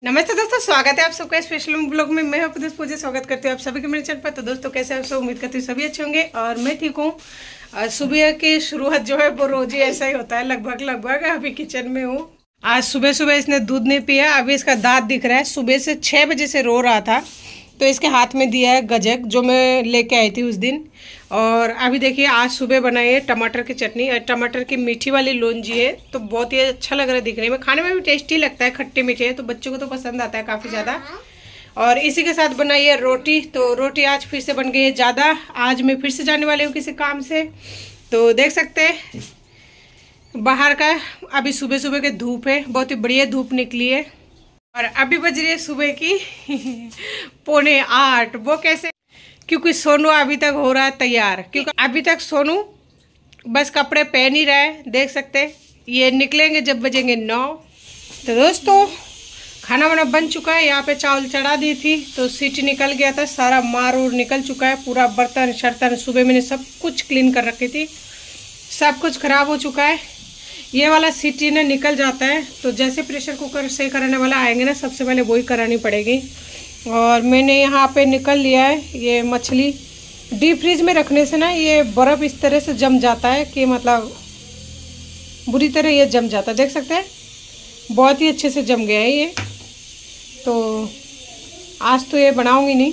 नमस्ते दोस्तों, स्वागत है आप सबका स्पेशल ब्लॉग में। मैं आपको दोस्त पूजा स्वागत करती हूँ आप सभी के मेरे चैनल पर। तो दोस्तों कैसे आप सब, उम्मीद करती हूँ सभी अच्छे होंगे और मैं ठीक हूँ। सुबह की शुरुआत जो है वो रोज ही ऐसा ही होता है, लगभग अभी किचन में हूँ। आज सुबह सुबह इसने दूध नहीं पिया, अभी इसका दांत दिख रहा है। सुबह से 6 बजे से रो रहा था, तो इसके हाथ में दिया है गजक जो मैं लेके आई थी उस दिन। और अभी देखिए आज सुबह बनाई है टमाटर की चटनी और टमाटर की मीठी वाली लौंजी है, तो बहुत ही अच्छा लग रहा है दिखने में। खाने में भी टेस्टी लगता है, खट्टे मीठे, तो बच्चों को तो पसंद आता है काफ़ी ज़्यादा। और इसी के साथ बनाई है रोटी, तो रोटी आज फिर से बन गई है ज़्यादा। आज मैं फिर से जाने वाली हूँ किसी काम से, तो देख सकते हैं बाहर का अभी सुबह सुबह के धूप है, बहुत ही बढ़िया धूप निकली है। और अभी बज रही है सुबह की 7:45। वो कैसे? क्योंकि सोनू अभी तक हो रहा है तैयार, क्योंकि अभी तक सोनू बस कपड़े पहन ही रहा है। देख सकते हैं ये निकलेंगे जब बजेंगे 9। तो दोस्तों खाना वाना बन चुका है। यहाँ पे चावल चढ़ा दी थी तो सीटी निकल गया था, सारा मार उर निकल चुका है। पूरा बर्तन शर्तन सुबह मैंने सब कुछ क्लीन कर रखी थी, सब कुछ खराब हो चुका है। ये वाला सीटी ना निकल जाता है, तो जैसे प्रेशर कुकर से कराने वाला आएंगे ना, सबसे पहले वही करानी पड़ेगी। और मैंने यहाँ पे निकल लिया है ये मछली। डीप फ्रीज में रखने से ना ये बर्फ़ इस तरह से जम जाता है कि मतलब बुरी तरह ये जम जाता है। देख सकते हैं बहुत ही अच्छे से जम गया है ये। तो आज तो ये बनाऊंगी नहीं,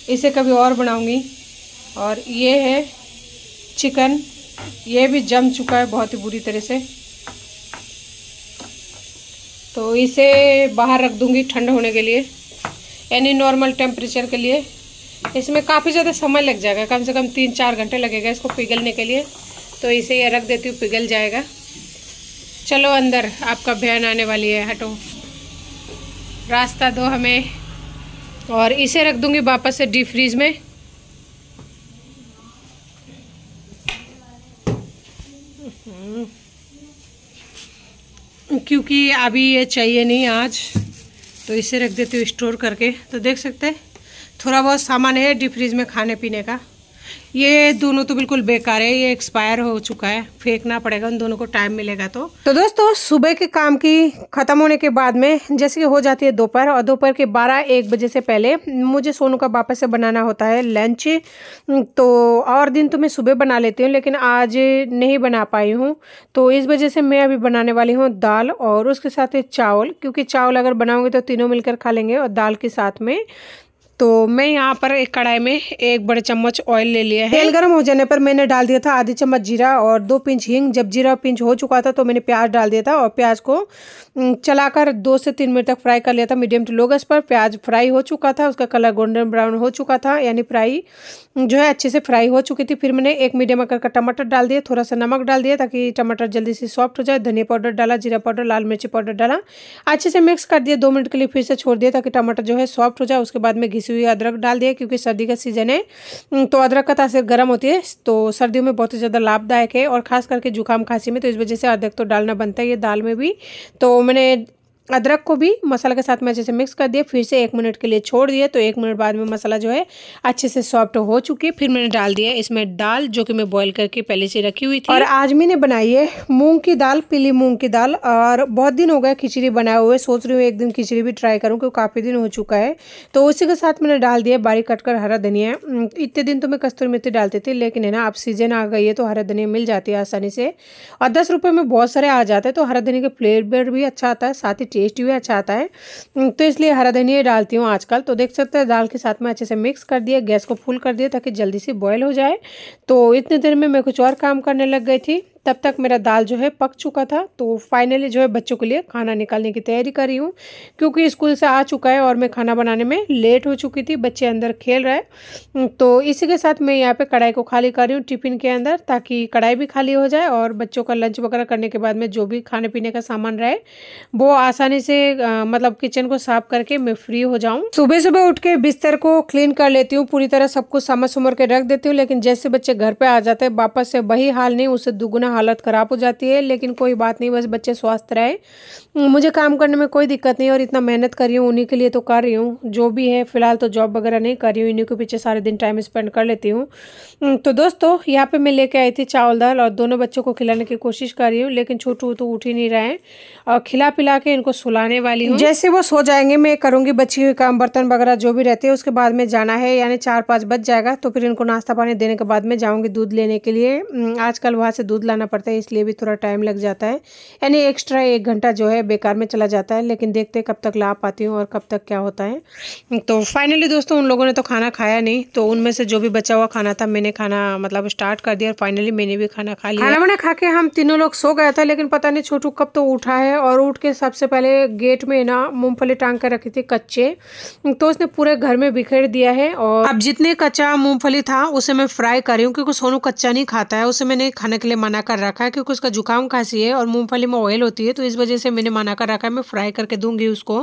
इसे कभी और बनाऊंगी। और ये है चिकन, ये भी जम चुका है बहुत ही बुरी तरह से, तो इसे बाहर रख दूंगी ठंडा होने के लिए, यानी नॉर्मल टेम्परेचर के लिए। इसमें काफ़ी ज़्यादा समय लग जाएगा, कम से कम 3-4 घंटे लगेगा इसको पिघलने के लिए। तो इसे ये रख देती हूँ, पिघल जाएगा। चलो अंदर, आपका बहन आने वाली है, हटो, रास्ता दो हमें। और इसे रख दूंगी वापस से डीप फ्रीज में। क्योंकि अभी ये चाहिए नहीं आज, तो इसे रख देती हूँ स्टोर करके। तो देख सकते हैं थोड़ा बहुत सामान है डीप फ्रीज में खाने पीने का। ये दोनों तो बिल्कुल बेकार है, ये एक्सपायर हो चुका है, फेंकना पड़ेगा, उन दोनों को टाइम मिलेगा। तो दोस्तों सुबह के काम की ख़त्म होने के बाद में जैसे कि हो जाती है दोपहर, और दोपहर के 12-1 बजे से पहले मुझे सोनू का वापस से बनाना होता है लंच। तो और दिन तो मैं सुबह बना लेती हूँ, लेकिन आज नहीं बना पाई हूँ, तो इस वजह से मैं अभी बनाने वाली हूँ दाल और उसके साथ ही चावल। क्योंकि चावल अगर बनाऊँगी तो तीनों मिलकर खा लेंगे, और दाल के साथ में। तो मैं यहाँ पर एक कढ़ाई में 1 बड़े चम्मच ऑयल ले लिया है। तेल गर्म हो जाने पर मैंने डाल दिया था आधी चम्मच जीरा और 2 पिंच हींग। जब जीरा पिंच हो चुका था तो मैंने प्याज डाल दिया था, और प्याज को चलाकर 2 से 3 मिनट तक फ्राई कर लिया था मीडियम टू लो गैस पर। प्याज फ्राई हो चुका था, उसका कलर गोल्डन ब्राउन हो चुका था, यानी फ्राई जो है अच्छे से फ्राई हो चुकी थी। फिर मैंने 1 मीडियम आकार का टमाटर डाल दिया, थोड़ा सा नमक डाल दिया ताकि टमाटर जल्दी से सॉफ्ट हो जाए। धनिया पाउडर डाला, जीरा पाउडर, लाल मिर्ची पाउडर डाला, अच्छे से मिक्स कर दिया। 2 मिनट के लिए फिर से छोड़ दिया ताकि टमाटर जो है सॉफ्ट हो जाए। उसके बाद में घिसी हुई अदरक डाल दिया, क्योंकि सर्दी का सीजन है तो अदरक का तासीर गर्म होती है, तो सर्दियों में बहुत ही ज़्यादा लाभदायक है, और खास करके जुकाम खांसी में, तो इस वजह से अदरक तो डालना बनता है ये दाल में भी। तो मैंने अदरक को भी मसाला के साथ में अच्छे से मिक्स कर दिया, फिर से 1 मिनट के लिए छोड़ दिया। तो 1 मिनट बाद में मसाला जो है अच्छे से सॉफ्ट हो चुकी है। फिर मैंने डाल दिया इसमें दाल, जो कि मैं बॉईल करके पहले से रखी हुई थी। और आज मैंने बनाई है मूंग की दाल, पीली मूंग की दाल। और बहुत दिन हो गया खिचड़ी बनाए हुए, सोच रही हूँ एक दिन खिचड़ी भी ट्राई करूँ, क्योंकि काफ़ी दिन हो चुका है। तो उसी के साथ मैंने डाल दिया बारीक कट कर हरा धनिया। इतने दिन तो मैं कस्तूरी मेथी डालती थी, लेकिन है ना अब सीजन आ गई है तो हरा धनिया मिल जाती है आसानी से, और 10 रुपये में बहुत सारे आ जाते हैं। तो हरा धनिया का फ्लेवर भी अच्छा आता है, साथ ही टेस्ट भी अच्छा आता है, तो इसलिए हरा धनिया डालती हूँ आजकल। तो देख सकते हैं दाल के साथ में अच्छे से मिक्स कर दिया, गैस को फुल कर दिया ताकि जल्दी से बॉयल हो जाए। तो इतने देर में मैं कुछ और काम करने लग गई थी, तब तक मेरा दाल जो है पक चुका था। तो फाइनली जो है बच्चों के लिए खाना निकालने की तैयारी कर रही हूँ, क्योंकि स्कूल से आ चुका है और मैं खाना बनाने में लेट हो चुकी थी, बच्चे अंदर खेल रहे हैं। तो इसी के साथ मैं यहाँ पे कढ़ाई को खाली कर रही हूँ टिफिन के अंदर, ताकि कढ़ाई भी खाली हो जाए, और बच्चों का लंच वगैरह करने के बाद में जो भी खाने पीने का सामान रहे वो आसानी से मतलब किचन को साफ करके मैं फ्री हो जाऊँ। सुबह सुबह उठ के बिस्तर को क्लीन कर लेती हूँ, पूरी तरह सब कुछ समझ सुमर के रख देती हूँ, लेकिन जैसे बच्चे घर पे आ जाते हैं वापस से वही हाल नहीं, उससे दुगुना हालत ख़राब हो जाती है, लेकिन कोई बात नहीं, बस बच्चे स्वस्थ रहे। मुझे काम करने में कोई दिक्कत नहीं और इतना मेहनत कर रही हूँ उन्हीं के लिए तो कर रही हूँ। जो भी है फ़िलहाल तो जॉब वगैरह नहीं कर रही हूँ, इन्हीं के पीछे सारे दिन टाइम स्पेंड कर लेती हूँ। तो दोस्तों यहाँ पे मैं लेके आई थी चावल दाल और दोनों बच्चों को खिलाने की कोशिश कर रही हूँ, लेकिन छोटू तो उठ ही नहीं रहे हैं और खिला पिला के इनको सुलाने वाली हूँ। जैसे वो सो जाएंगे मैं करूँगी बची हुई काम, बर्तन वगैरह जो भी रहते हैं। उसके बाद में जाना है, यानी 4-5 बज जाएगा, तो फिर इनको नाश्ता पानी देने के बाद में जाऊँगी दूध लेने के लिए। आजकल वहाँ से दूध लाना पड़ता है, इसलिए भी थोड़ा टाइम लग जाता है, यानी एक्स्ट्रा 1 घंटा जो है बेकार में चला जाता है। लेकिन देखते कब तक ला पाती हूँ और कब तक क्या होता है। तो फाइनली दोस्तों उन लोगों ने तो खाना खाया नहीं, तो उनमें से जो भी बचा हुआ खाना था मैंने खाना मतलब स्टार्ट कर दिया और फाइनली मैंने भी खाना खा लिया। खाना वाना खा के हम तीनों लोग सो गया था, लेकिन पता नहीं छोटू कब तो उठा है और उठ के सबसे पहले गेट में ना मूंगफली टांग कर रखी थी कच्चे, तो उसने पूरे घर में बिखेर दिया है। और अब जितने कच्चा मूंगफली था उसे मैं फ्राई कर रही हूँ, क्योंकि सोनू कच्चा नहीं खाता है, उसे मैंने खाने के लिए मना कर रखा है, क्योंकि उसका जुकाम खांसी है और मूंगफली में ऑयल होती है, तो इस वजह से मैंने मना कर रखा है। मैं फ्राई करके दूंगी उसको,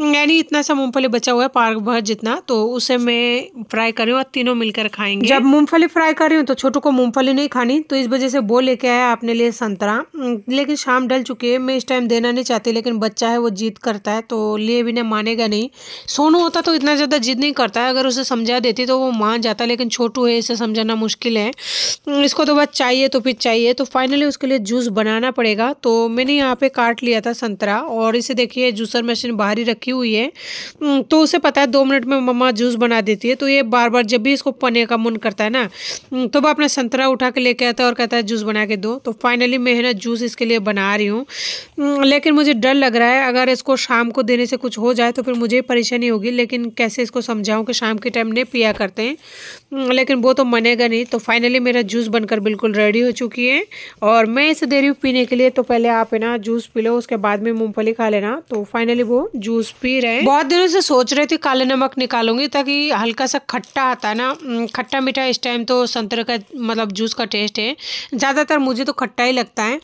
यानी इतना सा मूंगफली बचा हुआ है पार्क भर जितना, तो उसे मैं फ्राई कर रही हूँ और तीनों मिलकर खाएंगे। जब मूंगफली फ्राई कर रही हूँ तो छोटू को मूंगफली नहीं खानी, तो इस वजह से वो लेके आया अपने लिए संतरा, लेकिन शाम ढल चुकी है, मैं इस टाइम देना नहीं चाहती, लेकिन बच्चा है वो जिद करता है तो लिए भी नहीं, मानेगा नहीं। सोनू होता तो इतना ज़्यादा जिद नहीं करता है, अगर उसे समझा देती तो वो मान जाता, लेकिन छोटू है, इसे समझाना मुश्किल है। इसको तो बस चाहिए तो फिर चाहिए, तो फाइनली उसके लिए जूस बनाना पड़ेगा। तो मैंने यहाँ पे काट लिया था संतरा और इसे देखिए जूसर मशीन बाहर ही रखी हुई है, तो उसे पता है 2 मिनट में मम्मा जूस बना देती है, तो ये बार बार जब भी इसको पने का मन करता है ना, तो वो अपना संतरा उठा के लेके आता है और कहता है जूस बना के दो। तो फाइनली मैं है ना जूस इसके लिए बना रही हूँ, लेकिन मुझे डर लग रहा है अगर इसको शाम को देने से कुछ हो जाए तो फिर मुझे परेशानी होगी। लेकिन कैसे इसको समझाऊं कि शाम के टाइम नहीं पिया करते हैं, लेकिन वो तो मनेगा नहीं। तो फाइनली मेरा जूस बनकर बिल्कुल रेडी हो चुकी है और मैं इसे दे रही हूँ पीने के लिए। तो पहले आप है ना जूस पी लो, उसके बाद में मूंगफली खा लेना। तो फाइनली वो जूस पी रहे हैं। बहुत दिनों से सोच रही थी काले नमक निकालूंगी ताकि हल्का सा खट्टा आता है ना, खट्टा मीठा इस टाइम तो संतरे का मतलब जूस का टेस्ट है, ज़्यादातर मुझे तो खट्टा ही लगता है,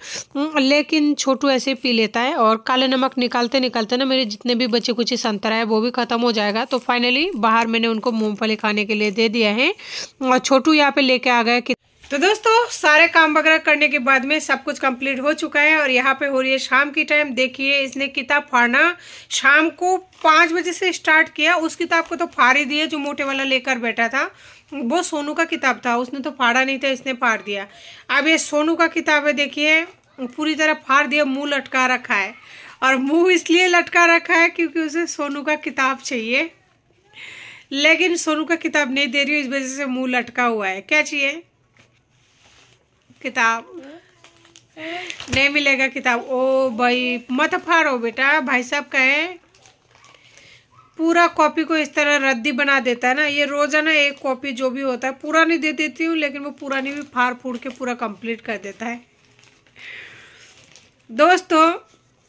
लेकिन छोटू ऐसे पी लेता है। और काले नमक निकालते निकालते ना मेरे जितने भी बचे कुछ संतरा है वो भी खत्म हो जाएगा। तो फाइनली बाहर मैंने उनको मूंगफली खाने के लिए दे दिया है और छोटू यहाँ पे लेके आ गया। तो दोस्तों सारे काम वगैरह करने के बाद में सब कुछ कंप्लीट हो चुका है और यहाँ पे हो रही है शाम की टाइम। देखिए इसने किताब फाड़ना शाम को 5 बजे से स्टार्ट किया, उस किताब को तो फाड़ ही दिया जो मोटे वाला लेकर बैठा था, वो सोनू का किताब था, उसने तो फाड़ा नहीं था, इसने फाड़ दिया। अब ये सोनू का किताब है, देखिए पूरी तरह फाड़ दिया, मुँह लटका रखा है। और मुँह इसलिए लटका रखा है क्योंकि उसे सोनू का किताब चाहिए, लेकिन सोनू का किताब नहीं दे रही हूँ, इस वजह से मुँह लटका हुआ है। क्या चाहिए? किताब नहीं मिलेगा किताब। ओ भाई मत फाड़ो बेटा, भाई साहब का है, पूरा कॉपी को इस तरह रद्दी बना देता है ना। ये रोजाना एक कॉपी जो भी होता है पूरा नहीं दे देती हूँ, लेकिन वो पुरानी भी फाड़ फूड़ के पूरा कंप्लीट कर देता है। दोस्तों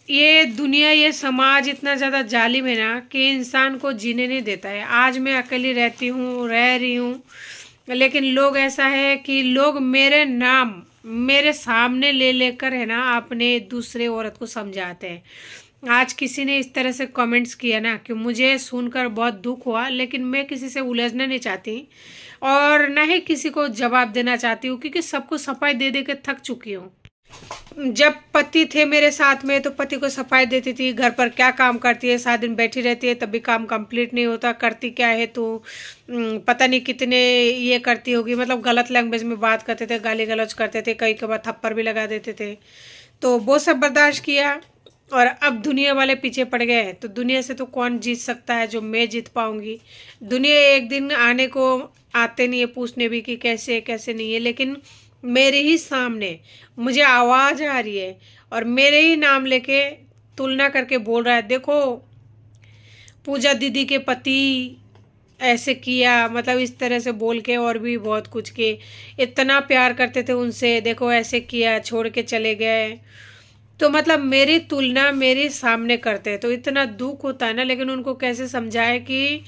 ये दुनिया, ये समाज इतना ज़्यादा जालिम है ना कि इंसान को जीने नहीं देता है। आज मैं अकेली रहती हूँ, रह रही हूँ, लेकिन लोग ऐसा है कि लोग मेरे नाम मेरे सामने ले लेकर है ना अपने दूसरे औरत को समझाते हैं। आज किसी ने इस तरह से कमेंट्स किया ना कि मुझे सुनकर बहुत दुख हुआ, लेकिन मैं किसी से उलझना नहीं चाहती और ना ही किसी को जवाब देना चाहती हूँ, क्योंकि सबको सफाई दे दे के थक चुकी हूँ। जब पति थे मेरे साथ में तो पति को सफाई देती थी, घर पर क्या काम करती है, 7 दिन बैठी रहती है तब भी काम कंप्लीट नहीं होता, करती क्या है तो पता नहीं कितने ये करती होगी, मतलब गलत लैंग्वेज में बात करते थे, गाली गलौज करते थे, कई बार थप्पड़ भी लगा देते थे। तो वो सब बर्दाश्त किया और अब दुनिया वाले पीछे पड़ गए। तो दुनिया से तो कौन जीत सकता है जो मैं जीत पाऊंगी। दुनिया एक दिन आने को आते नहीं है पूछने भी कि कैसे है कैसे नहीं है, लेकिन मेरे ही सामने मुझे आवाज़ आ रही है और मेरे ही नाम लेके तुलना करके बोल रहा है, देखो पूजा दीदी के पति ऐसे किया, मतलब इस तरह से बोल के और भी बहुत कुछ के, इतना प्यार करते थे उनसे, देखो ऐसे किया, छोड़ के चले गए। तो मतलब मेरी तुलना मेरे सामने करते हैं तो इतना दुख होता है ना। लेकिन उनको कैसे समझाए कि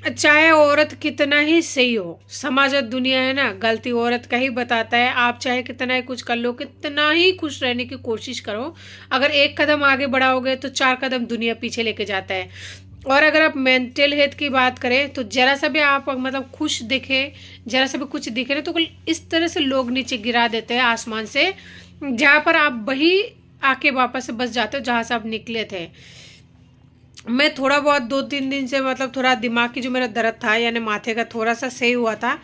चाहे औरत कितना ही सही हो, समाज और दुनिया है ना गलती औरत का ही बताता है। आप चाहे कितना ही कुछ कर लो, कितना ही खुश रहने की कोशिश करो, अगर 1 कदम आगे बढ़ाओगे तो 4 कदम दुनिया पीछे लेके जाता है। और अगर आप मेंटल हेल्थ की बात करें तो जरा सा भी आप मतलब खुश दिखे, जरा सा भी कुछ दिखे ना तो इस तरह से लोग नीचे गिरा देते हैं आसमान से, जहाँ पर आप वही आके वापस से बस जाते हो जहाँ से आप निकले थे। मैं थोड़ा बहुत 2-3 दिन से मतलब थोड़ा दिमाग की जो मेरा दर्द था यानी माथे का थोड़ा सा सही हुआ था।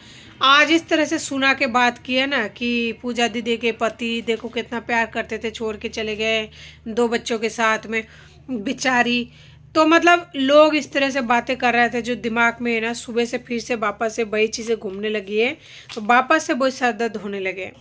आज इस तरह से सुना के बात की है ना कि पूजा दीदी के पति देखो कितना प्यार करते थे, छोड़ के चले गए 2 बच्चों के साथ में बेचारी। तो मतलब लोग इस तरह से बातें कर रहे थे जो दिमाग में है ना, सुबह से फिर से वापस से वही चीज़ें घूमने लगी है, तो वापस से बहुत सर दर्द होने लगे।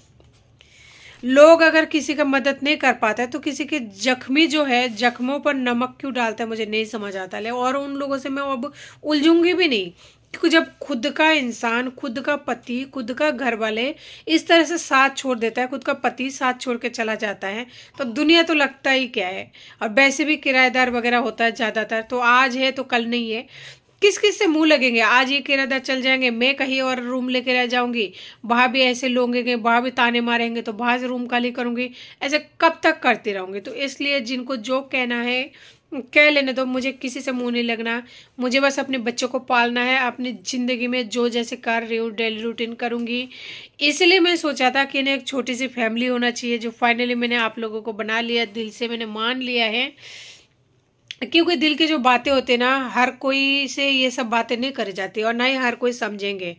लोग अगर किसी का मदद नहीं कर पाता है तो किसी के जख्मी जो है जख्मों पर नमक क्यों डालता है मुझे नहीं समझ आता है। और उन लोगों से मैं अब उलझूंगी भी नहीं, क्योंकि जब खुद का इंसान, खुद का पति, खुद का घर वाले इस तरह से साथ छोड़ देता है, खुद का पति साथ छोड़ के चला जाता है, तो दुनिया तो लगता ही क्या है। और वैसे भी किराएदार वगैरह होता है ज़्यादातर, तो आज है तो कल नहीं है। किस किस से मुंह लगेंगे, आज ये किराएदार चल जाएंगे, मैं कहीं और रूम लेके रह जाऊंगी, वहां भी ऐसे लोग हैं, वहां भी ताने मारेंगे तो वहां से रूम खाली करूंगी, ऐसे कब तक करती रहूंगी। तो इसलिए जिनको जो कहना है कह लेने दो, मुझे किसी से मुंह नहीं लगना। मुझे बस अपने बच्चों को पालना है, अपनी ज़िंदगी में जो जैसे कर रही हूँ डेली रूटीन करूँगी। इसलिए मैं सोचा था कि इन्हें एक छोटी सी फैमिली होना चाहिए, जो फाइनली मैंने आप लोगों को बना लिया, दिल से मैंने मान लिया है। क्योंकि दिल की जो बातें होती है ना, हर कोई से ये सब बातें नहीं करी जाती और ना ही हर कोई समझेंगे।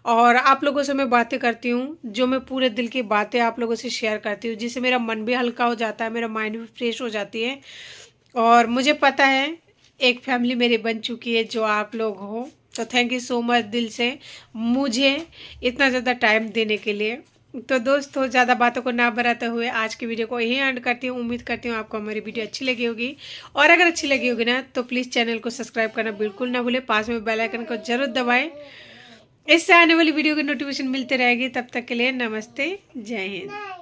और आप लोगों से मैं बातें करती हूँ, जो मैं पूरे दिल की बातें आप लोगों से शेयर करती हूँ, जिससे मेरा मन भी हल्का हो जाता है, मेरा माइंड भी फ्रेश हो जाती है। और मुझे पता है एक फैमिली मेरी बन चुकी है जो आप लोग हो। तो थैंक यू सो मच दिल से मुझे इतना ज़्यादा टाइम देने के लिए। तो दोस्तों ज़्यादा बातों को ना बढ़ाते हुए आज की वीडियो को यहीं एंड करती हूँ। उम्मीद करती हूँ आपको हमारी वीडियो अच्छी लगी होगी, और अगर अच्छी लगी होगी ना तो प्लीज़ चैनल को सब्सक्राइब करना बिल्कुल ना भूलें, पास में बेल आइकन को जरूर दबाएं, इससे आने वाली वीडियो की नोटिफिकेशन मिलती रहेगी। तब तक के लिए नमस्ते, जय हिंद।